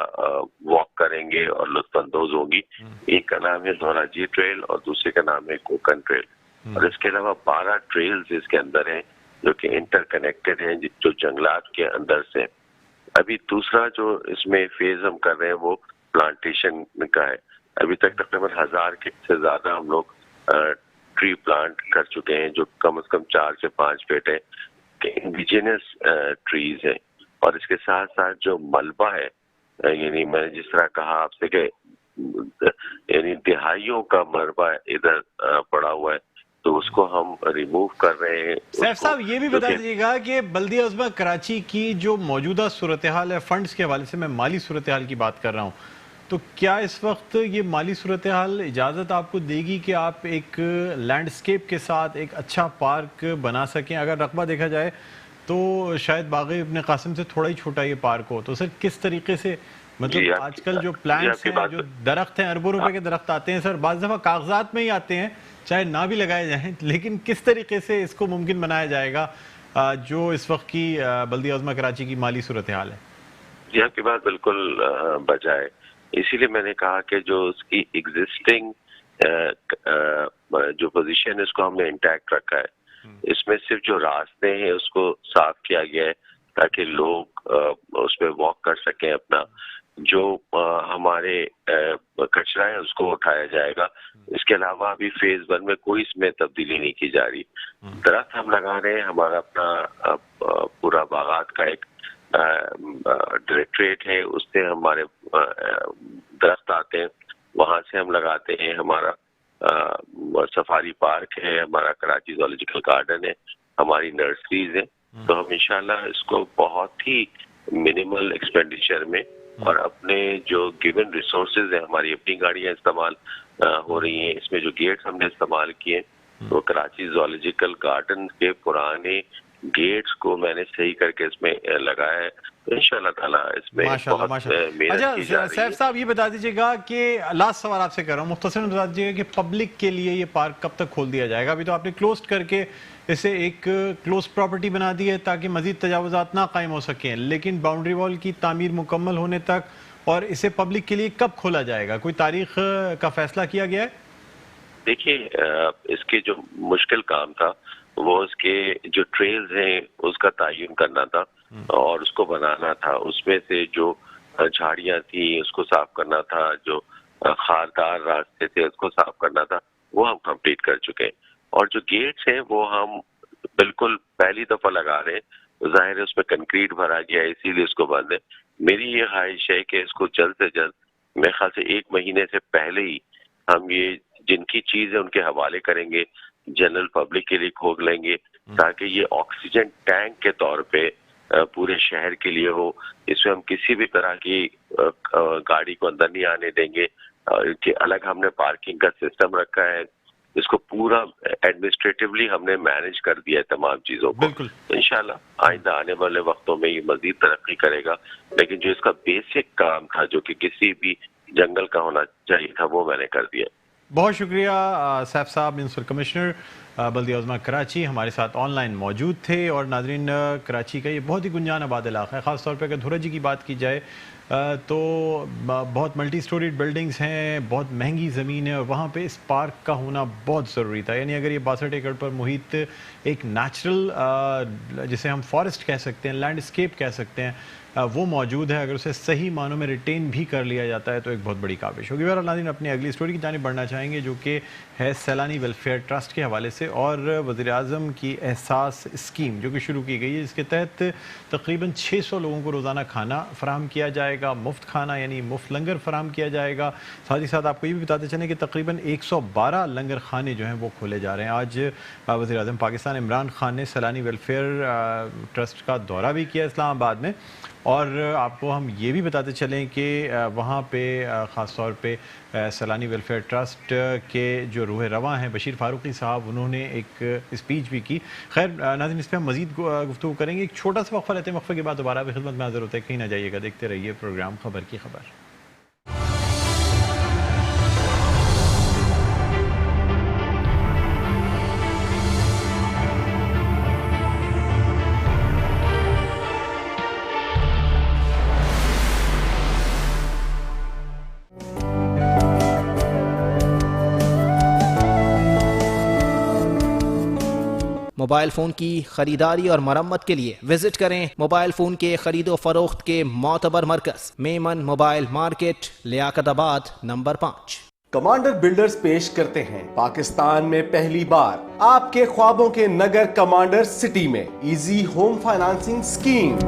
واک کریں گے اور لطف اندوز ہوں گی. ایک کا نام ہے دھوراجی ٹریل اور دوسرے کا نام ہے کوکن ٹریل. اور اس کے علاوہ 12 ٹریلز اس کے اندر ہیں جو کہ انٹر کنیکٹڈ ہیں، جو جنگلات کے اندر سے. ابھی دوسرا جو اس میں فیز ہم کر رہے ہیں وہ پلانٹیشن کا ہے. ابھی تک تقریباً 1000 سے زیادہ ہم لوگ ٹری پلانٹ کر چکے ہیں جو کم از کم 4 سے 5 فٹ ہے کہ انڈیجینس ٹریز ہیں. اور اس کے ساتھ ساتھ جو ملبہ ہے، یعنی میں نے جس طرح کہا آپ سے کہ یعنی دہائیوں کا ملبہ ادھر پڑا ہوا ہے تو اس کو ہم ریموو کر رہے ہیں. سیف صاحب یہ بھی بتا دیجیے گا کہ بلدیہ عظمیٰ کراچی کی جو موجودہ صورتحال ہے فنڈز کے حوالے سے، میں مالی صورتحال کی بات کر رہا ہوں، تو کیا اس وقت یہ مالی صورتحال اجازت آپ کو دے گی کہ آپ ایک لینڈسکیپ کے ساتھ ایک اچھا پارک بنا سکیں؟ اگر رقبہ دیکھا جائے تو شاید باغ ابن قاسم سے تھوڑا ہی چھوٹا یہ پارک ہو، تو سر کس طریقے سے مطلب آج کل جو پلانٹس ہیں، جو درخت ہیں، اربوں روپے کے درخت آتے ہیں سر، بعض دفعہ کاغذات میں ہی آتے ہیں، چاہے نہ بھی لگائے جائیں، لیکن کس طریقے سے اس کو ممکن بنایا جائے گا جو اس وقت کی بلدیہ عظمیٰ کراچی کی مالی صورتحال ہے؟ جی آپ کی بات بالکل بجائے، اسی لیے میں نے کہا کہ جو اس کی ایگزسٹنگ جو پوزیشن ہے اس کو ہم نے انٹیکٹ رکھا ہے. اس میں صرف جو راستے ہیں اس کو صاف کیا گیا ہے تاکہ لوگ اس پہ واک کر سکیں. اپنا جو ہمارے کچرا ہے اس کو اٹھایا جائے گا. اس کے علاوہ ابھی فیز 1 میں کوئی اس میں تبدیلی نہیں کی جا رہی. درخت ہم لگا رہے ہیں، ہمارا اپنا پورا باغات کا ایک ڈائریکٹریٹ ہے، اس سے ہمارے درخت آتے ہیں، وہاں سے ہم لگاتے ہیں. ہمارا سفاری پارک ہے، ہمارا کراچی زولوجیکل گارڈن ہے، ہماری نرسریز ہیں. تو ہم انشاءاللہ اس کو بہت ہی منیمل ایکسپینڈیچر میں اور اپنے جو گیون ریسورسز ہیں، ہماری اپنی گاڑیاں استعمال ہو رہی ہیں. اس میں جو گیٹس ہم نے استعمال کیے وہ کراچی زولوجیکل گارڈن کے پرانے گیٹس کو میں نے صحیح کر کے اس میں لگایا ہے. انشاءاللہ تعالیٰ اس میں بہت محنت کی جا رہی ہے. سیف صاحب یہ بتا دیجیے گا کہ لاسٹ سوال آپ سے کر رہا ہوں، مختصراً بتا دیجیے گا کہ پبلک کے لیے یہ پارک کب تک کھول دیا جائے گا؟ ابھی تو آپ نے کلوزڈ کر کے اسے ایک کلوز پراپرٹی بنا دی ہے تاکہ مزید تجاوزات نہ قائم ہو سکیں، لیکن باؤنڈری وال کی تعمیر مکمل ہونے تک اور اسے پبلک کے لیے کب کھولا جائے گا؟ کوئی تاریخ کا فیصلہ کیا گیا ہے؟ دیکھیے اس کے جو مشکل کام تھا وہ اس کے جو ٹریلز ہیں اس کا تعین کرنا تھا اور اس کو بنانا تھا. اس میں سے جو جھاڑیاں تھیں اس کو صاف کرنا تھا، جو خاردار راستے تھے اس کو صاف کرنا تھا، وہ ہم کمپلیٹ کر چکے ہیں. اور جو گیٹس ہیں وہ ہم بالکل پہلی دفعہ لگا رہے ہیں. ظاہر ہے اس میں کنکریٹ بھرا گیا ہے اسی لیے اس کو بند ہے. میری یہ خواہش ہے کہ اس کو جلد سے جلد، میرے خیال سے 1 مہینے سے پہلے ہی ہم یہ جن کی چیز ہے ان کے حوالے کریں گے، جنرل پبلک کے لیے کھول لیں گے تاکہ یہ آکسیجن ٹینک کے طور پہ پورے شہر کے لیے ہو. اس میں ہم کسی بھی طرح کی گاڑی کو اندر نہیں آنے دیں گے. الگ ہم نے پارکنگ کا سسٹم رکھا ہے، اس کو پورا ایڈمنسٹریٹولی ہم نے مینج کر دیا ہے تمام چیزوں کو. انشاءاللہ آئندہ آنے والے وقتوں میں یہ مزید ترقی کرے گا. لیکن جو اس کا بیسک کام تھا جو کہ کسی بھی جنگل کا ہونا چاہیے تھا وہ میں نے کر دیا. بہت شکریہ سیف صاحب، میونسپل کمشنر بلدیہ عظمیٰ کراچی ہمارے ساتھ آن لائن موجود تھے. اور ناظرین، کراچی کا یہ بہت ہی گنجان آباد علاقہ ہے، خاص طور پہ اگر دھوراجی کی بات کی جائے تو بہت ملٹی سٹوریڈ بلڈنگز ہیں، بہت مہنگی زمین ہے، اور وہاں پہ اس پارک کا ہونا بہت ضروری تھا. یعنی اگر یہ 62 ایکڑ پر محیط ایک نیچرل جسے ہم فارسٹ کہہ سکتے ہیں، لینڈسکیپ کہہ سکتے ہیں، وہ موجود ہے، اگر اسے صحیح معنوں میں ریٹین بھی کر لیا جاتا ہے تو ایک بہت بڑی کاوش ہوگی. اور ناظرین، اپنی اگلی سٹوری کی جانب بڑھنا چاہیں گے جو کہ ہے سیلانی ویلفیئر ٹرسٹ کے حوالے سے اور وزیر اعظم کی احساس اسکیم جو کہ شروع کی گئی ہے، جس کے تحت تقریباً 600 لوگوں کو روزانہ کھانا فراہم کیا جائے گا، مفت کھانا یعنی مفت لنگر فراہم کیا جائے گا. ساتھ ہی ساتھ آپ کو یہ بھی بتاتے چلیں کہ تقریباً 112 لنگر خانے جو ہیں وہ کھولے جا رہے ہیں. آج وزیر اعظم پاکستان عمران خان نے سیلانی ویلفیئر ٹرسٹ کا دورہ بھی کیا اسلام آباد میں، اور آپ کو ہم یہ بھی بتاتے چلیں کہ وہاں پہ خاص طور پہ سیلانی ویلفیئر ٹرسٹ کے جو روح رواں ہیں بشیر فاروقی صاحب، انہوں نے ایک اسپیچ بھی کی. خیر ناظرین، اس پہ ہم مزید گفتگو کریں گے. ایک چھوٹا سا وقفہ لیتے ہیں، وقفے کے بعد دوبارہ بھی خدمت میں حاضر ہوتے ہیں. کہیں نہ جائیے گا، دیکھتے رہیے پروگرام خبر کی خبر. موبائل فون کی خریداری اور مرمت کے لیے وزٹ کریں موبائل فون کے خرید و فروخت کے معتبر مرکز میمن موبائل مارکیٹ، لیاقت آباد، نمبر 5۔ کمانڈر بلڈرز پیش کرتے ہیں پاکستان میں پہلی بار آپ کے خوابوں کے نگر کمانڈر سٹی میں easy home financing scheme.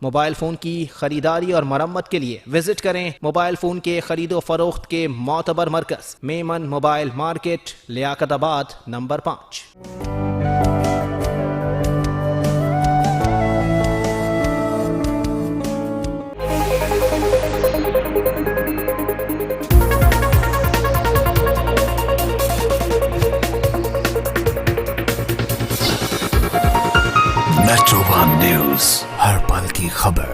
Mobile phone کی خریداری اور مرمت کے لیے وزٹ کریں موبائل فون کے خرید و فروخت کے معتبر مرکز میمن موبائل مارکیٹ، لیاقت آباد، نمبر 5۔ میٹرو ون نیوز، ہر پل کی خبر۔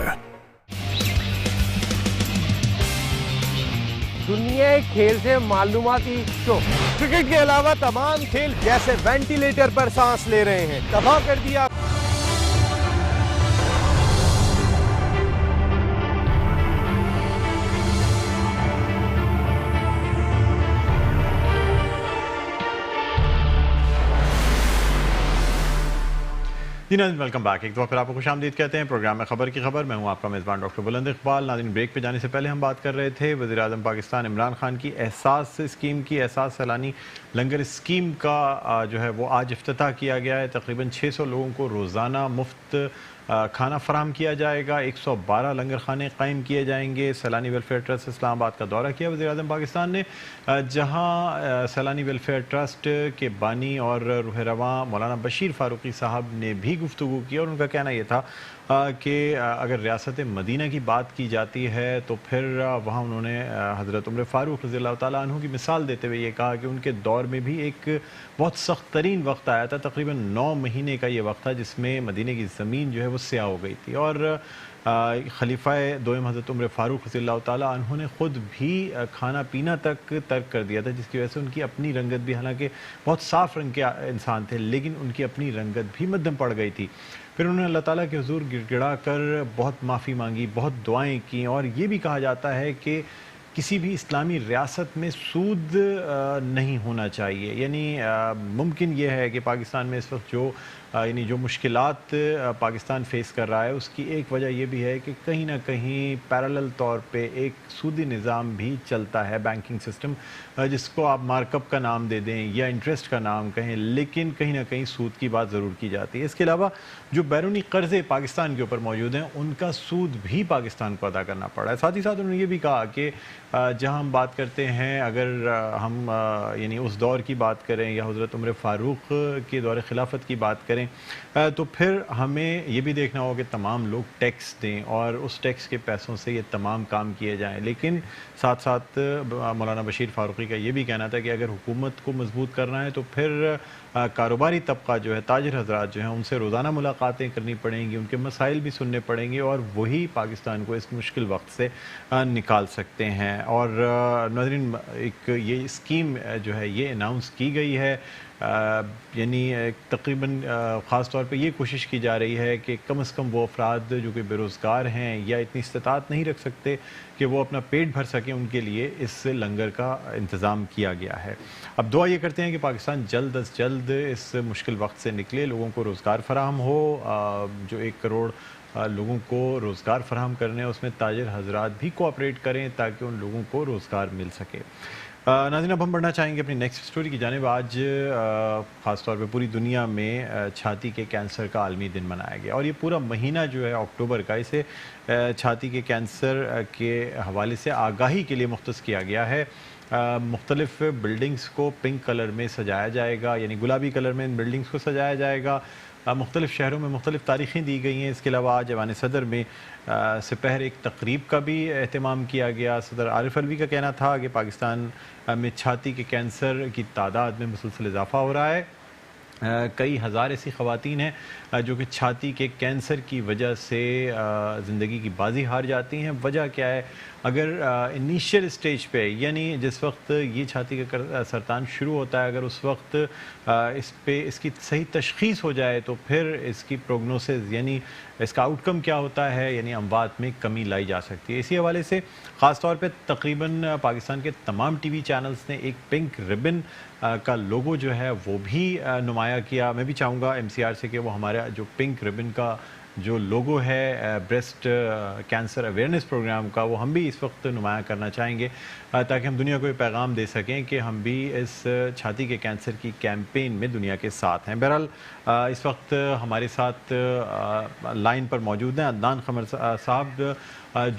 دنیا کھیل سے معلوماتی شو، کرکٹ کے علاوہ تمام کھیل جیسے وینٹیلیٹر پر سانس لے رہے ہیں، تباہ کر دیا۔ جی ناظرین، ویلکم بیک۔ ایک دفعہ پھر آپ کو خوش آمدید کہتے ہیں پروگرام میں خبر کی خبر۔ میں ہوں آپ کا میزبان ڈاکٹر بلند اقبال۔ ناظرین، بریک پہ جانے سے پہلے ہم بات کر رہے تھے وزیر اعظم پاکستان عمران خان کی احساس اسکیم کی۔ احساس سیلانی لنگر اسکیم کا جو ہے وہ آج افتتاح کیا گیا ہے۔ تقریباً 600 لوگوں کو روزانہ مفت کھانا فراہم کیا جائے گا۔ 112 لنگر خانے قائم کیے جائیں گے۔ سیلانی ویلفیئر ٹرسٹ اسلام آباد کا دورہ کیا وزیر اعظم پاکستان نے، جہاں سیلانی ویلفیئر ٹرسٹ کے بانی اور روح رواں مولانا بشیر فاروقی صاحب نے بھی گفتگو کی، اور ان کا کہنا یہ تھا کہ اگر ریاست مدینہ کی بات کی جاتی ہے تو پھر وہاں انہوں نے حضرت عمر فاروق رضی اللہ تعالیٰ عنہ کی مثال دیتے ہوئے یہ کہا کہ ان کے دور میں بھی ایک بہت سخت ترین وقت آیا تھا، تقریباً 9 مہینے کا یہ وقت تھا جس میں مدینہ کی زمین جو ہے وہ سیاہ ہو گئی تھی، اور خلیفہ دوم حضرت عمر فاروق رضی اللہ تعالیٰ عنہ نے خود بھی کھانا پینا تک ترک کر دیا تھا، جس کی وجہ سے ان کی اپنی رنگت بھی، حالانکہ بہت صاف رنگ کے انسان تھے لیکن ان کی اپنی رنگت بھی مدھم پڑ گئی تھی۔ پھر انہوں نے اللہ تعالیٰ کے حضور گڑ گڑا کر بہت معافی مانگی، بہت دعائیں کیں، اور یہ بھی کہا جاتا ہے کہ کسی بھی اسلامی ریاست میں سود نہیں ہونا چاہیے۔ یعنی ممکن یہ ہے کہ پاکستان میں اس وقت جو مشکلات پاکستان فیس کر رہا ہے، اس کی ایک وجہ یہ بھی ہے کہ کہیں نہ کہیں پیرالل طور پہ ایک سودی نظام بھی چلتا ہے، بینکنگ سسٹم، جس کو آپ مارک اپ کا نام دے دیں یا انٹرسٹ کا نام کہیں، لیکن کہیں نہ کہیں سود کی بات ضرور کی جاتی ہے۔ اس کے علاوہ جو بیرونی قرضے پاکستان کے اوپر موجود ہیں، ان کا سود بھی پاکستان کو ادا کرنا پڑا ہے۔ ساتھ ہی ساتھ انہوں نے یہ بھی کہا کہ جہاں ہم بات کرتے ہیں، اگر ہم یعنی اس دور کی بات کریں یا حضرت عمر فاروق کے دور خلافت کی بات کریں، تو پھر ہمیں یہ بھی دیکھنا ہوگا کہ تمام لوگ ٹیکس دیں اور اس ٹیکس کے پیسوں سے یہ تمام کام کیے جائیں۔ لیکن ساتھ ساتھ مولانا بشیر فاروقی کا یہ بھی کہنا تھا کہ اگر حکومت کو مضبوط کرنا ہے تو پھر کاروباری طبقہ جو ہے، تاجر حضرات جو ہیں، ان سے روزانہ ملاقاتیں کرنی پڑیں گی، ان کے مسائل بھی سننے پڑیں گے، اور وہی پاکستان کو اس مشکل وقت سے نکال سکتے ہیں۔ اور ناظرین، ایک یہ اسکیم جو ہے یہ اناؤنس کی گئی ہے، یعنی تقریباً خاص طور پہ یہ کوشش کی جا رہی ہے کہ کم از کم وہ افراد جو کہ بے روزگار ہیں یا اتنی استطاعت نہیں رکھ سکتے کہ وہ اپنا پیٹ بھر سکیں، ان کے لیے اس لنگر کا انتظام کیا گیا ہے۔ اب دعا یہ کرتے ہیں کہ پاکستان جلد از جلد اس مشکل وقت سے نکلے، لوگوں کو روزگار فراہم ہو، جو 1 کروڑ لوگوں کو روزگار فراہم کرنے، اس میں تاجر حضرات بھی کوآپریٹ کریں تاکہ ان لوگوں کو روزگار مل سکے۔ ناظرین، اب ہم بڑھنا چاہیں گے اپنی نیکسٹ سٹوری کی جانب۔ آج خاص طور پہ پوری دنیا میں چھاتی کے کینسر کا عالمی دن منایا گیا، اور یہ پورا مہینہ جو ہے اکتوبر کا، اسے چھاتی کے کینسر کے حوالے سے آگاہی کے لیے مختص کیا گیا ہے۔ مختلف بلڈنگز کو پنک کلر میں سجایا جائے گا، یعنی گلابی کلر میں ان بلڈنگز کو سجایا جائے گا۔ مختلف شہروں میں مختلف تاریخیں دی گئی ہیں۔ اس کے علاوہ آج ایوان صدر میں سپہر ایک تقریب کا بھی اہتمام کیا گیا۔ صدر عارف علوی کا کہنا تھا کہ پاکستان میں چھاتی کے کینسر کی تعداد میں مسلسل اضافہ ہو رہا ہے، کئی ہزار ایسی خواتین ہیں جو کہ چھاتی کے کینسر کی وجہ سے زندگی کی بازی ہار جاتی ہیں. وجہ کیا ہے؟ اگر انیشیل اسٹیج پہ، یعنی جس وقت یہ چھاتی کا سرطان شروع ہوتا ہے، اگر اس وقت اس کی صحیح تشخیص ہو جائے تو پھر اس کی پروگنوسس، یعنی اس کا آؤٹ کم کیا ہوتا ہے، یعنی اموات میں کمی لائی جا سکتی ہے. اسی حوالے سے خاص طور پہ تقریباً پاکستان کے تمام ٹی وی چینلز نے ایک پنک ربن کا لوگو جو ہے وہ بھی نمایاں کیا. میں بھی چاہوں گا ایم سی آر سے کہ وہ ہمارا جو پنک ربن کا جو لوگو ہے بریسٹ کینسر اویئرنیس پروگرام کا، وہ ہم بھی اس وقت نمایاں کرنا چاہیں گے تاکہ ہم دنیا کو یہ پیغام دے سکیں کہ ہم بھی اس چھاتی کے کینسر کی کیمپین میں دنیا کے ساتھ ہیں. بہرحال اس وقت ہمارے ساتھ لائن پر موجود ہیں عدنان قمر صاحب،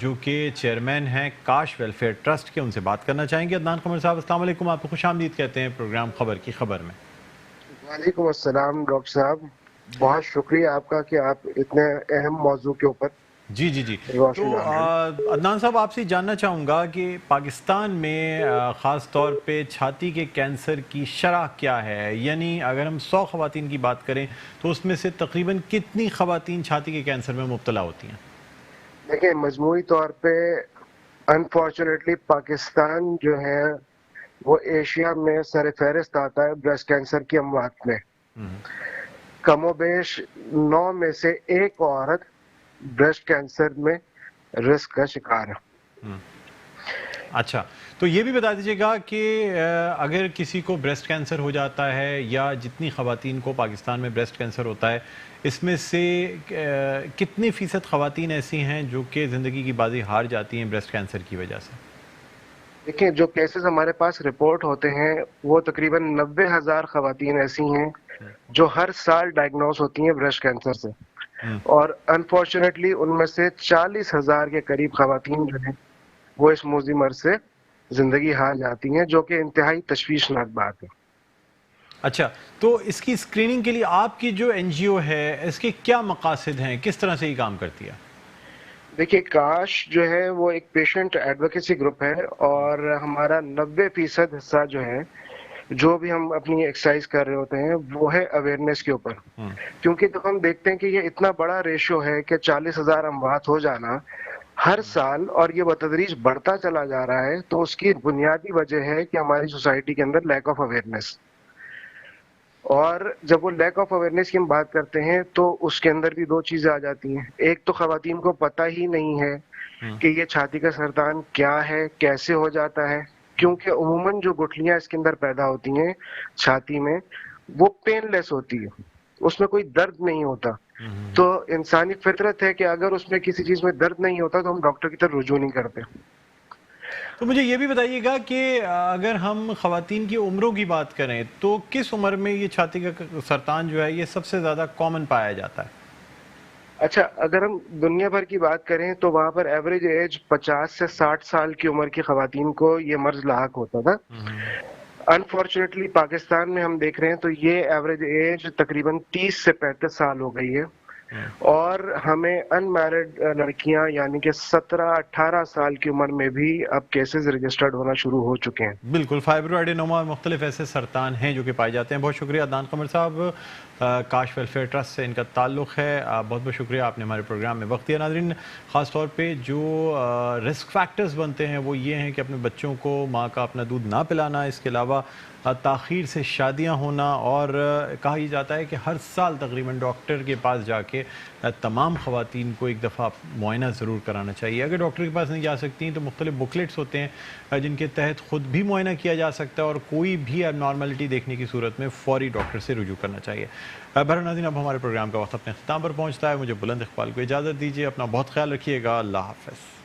جو کہ چیئرمین ہیں کاش ویلفیئر ٹرسٹ کے. ان سے بات کرنا چاہیں گے. عدنان قمر صاحب السلام علیکم، آپ کو خوش آمدید کہتے ہیں پروگرام خبر کی خبر میں. وعلیکم السلام ڈاکٹر صاحب، بہت شکریہ آپ کا کہ آپ اتنے اہم موضوع کے اوپر جی تو عدنان صاحب آپ سے جاننا چاہوں گا کہ پاکستان میں خاص طور پہ چھاتی کے کینسر کی شرح کیا ہے؟ یعنی اگر ہم 100 خواتین کی بات کریں تو اس میں سے تقریباً کتنی خواتین چھاتی کے کینسر میں مبتلا ہوتی ہیں؟ دیکھیں، مجموعی طور پہ انفارچونیٹلی پاکستان جو ہے وہ ایشیا میں سر فہرست آتا ہے بریسٹ کینسر کی اموات میں. کم و بیش 9 میں سے 1 عورت بریسٹ کینسر میں رسک کا شکار ہے. اچھا، تو یہ بھی بتا دیجیے گا کہ اگر کسی کو بریسٹ کینسر ہو جاتا ہے یا جتنی خواتین کو پاکستان میں بریسٹ کینسر ہوتا ہے، اس میں سے کتنی فیصد خواتین ایسی ہیں جو کہ زندگی کی بازی ہار جاتی ہیں بریسٹ کینسر کی وجہ سے؟ دیکھیں، جو کیسز ہمارے پاس رپورٹ ہوتے ہیں وہ تقریباً 90,000 خواتین ایسی ہیں جو ہر سال ڈائگنوز ہوتی ہیں بریسٹ کینسر سے، اور انفارچونیٹلی ان میں سے 40,000 کے قریب خواتین جو ہیں وہ اس موذی مرض سے زندگی ہار جاتی ہیں، جو کہ انتہائی تشویشناک بات ہے. اچھا، تو اس کی اسکریننگ کے لیے آپ کی جو این جی او ہے اس کے کیا مقاصد ہیں، کس طرح سے یہ کام کرتی ہے؟ دیکھیے، کاش جو ہے وہ ایک پیشنٹ ایڈوکیسی گروپ ہے، اور ہمارا 90% حصہ جو ہے جو بھی ہم اپنی ایکسرسائز کر رہے ہوتے ہیں وہ ہے اویئرنیس کے اوپر. کیونکہ جب ہم دیکھتے ہیں کہ یہ اتنا بڑا ریشو ہے کہ 40,000 اموات ہو جانا ہر سال، اور یہ بتدریج بڑھتا چلا جا رہا ہے، تو اس کی بنیادی وجہ ہے کہ ہماری سوسائٹی کے اندر لیک آف اویئرنیس. اور جب وہ لیک آف اویئرنیس کی ہم بات کرتے ہیں تو اس کے اندر بھی 2 چیزیں آ جاتی ہیں. ایک تو خواتین کو پتہ ہی نہیں ہے کہ یہ چھاتی کا سرطان کیا ہے، کیسے ہو جاتا ہے، کیونکہ عموماً جو گٹھلیاں اس کے اندر پیدا ہوتی ہیں چھاتی میں وہ پین لیس ہوتی ہے، اس میں کوئی درد نہیں ہوتا. تو انسانی فطرت ہے کہ اگر اس میں کسی چیز میں درد نہیں ہوتا تو ہم ڈاکٹر کی طرف رجوع نہیں کرتے. تو مجھے یہ بھی بتائیے گا کہ اگر ہم خواتین کی عمروں کی بات کریں تو کس عمر میں یہ چھاتی کا سرطان جو ہے یہ سب سے زیادہ کامن پایا جاتا ہے؟ اچھا، اگر ہم دنیا بھر کی بات کریں تو وہاں پر ایوریج ایج 50 سے 60 سال کی عمر کی خواتین کو یہ مرض لاحق ہوتا تھا. انفارچونیٹلی پاکستان میں ہم دیکھ رہے ہیں تو یہ ایوریج ایج تقریباً 30 سے 35 سال ہو گئی ہے، اور ہمیں ان میرڈ لڑکیاں یعنی کہ 17-18 سال کی عمر میں بھی اب کیسز رجسٹرڈ ہونا شروع ہو چکے ہیں. بالکل، فائبرو ایڈینوما اور مختلف ایسے سرطان ہیں جو کہ پائے جاتے ہیں. بہت شکریہ عدنان قمر صاحب، کاش ویلفیئر ٹرسٹ سے ان کا تعلق ہے. بہت بہت شکریہ، آپ نے ہمارے پروگرام میں وقت دیا. ناظرین، خاص طور پہ جو رسک فیکٹرز بنتے ہیں وہ یہ ہیں کہ اپنے بچوں کو ماں کا اپنا دودھ نہ پلانا، اس کے علاوہ تاخیر سے شادیاں ہونا، اور کہا یہ جاتا ہے کہ ہر سال تقریباً ڈاکٹر کے پاس جا کے تمام خواتین کو ایک دفعہ معائنہ ضرور کرانا چاہیے. اگر ڈاکٹر کے پاس نہیں جا سکتی ہیں تو مختلف بکلیٹس ہوتے ہیں جن کے تحت خود بھی معائنہ کیا جا سکتا ہے، اور کوئی بھی اب نارملٹی دیکھنے کی صورت میں فوری ڈاکٹر سے رجوع کرنا چاہیے. بہرحال ناظرین، اب ہمارے پروگرام کا وقت اپنے اختتام پر پہنچتا ہے. مجھے بلند اقبال کو اجازت دیجیے. اپنا بہت خیال رکھیے گا. اللہ حافظ.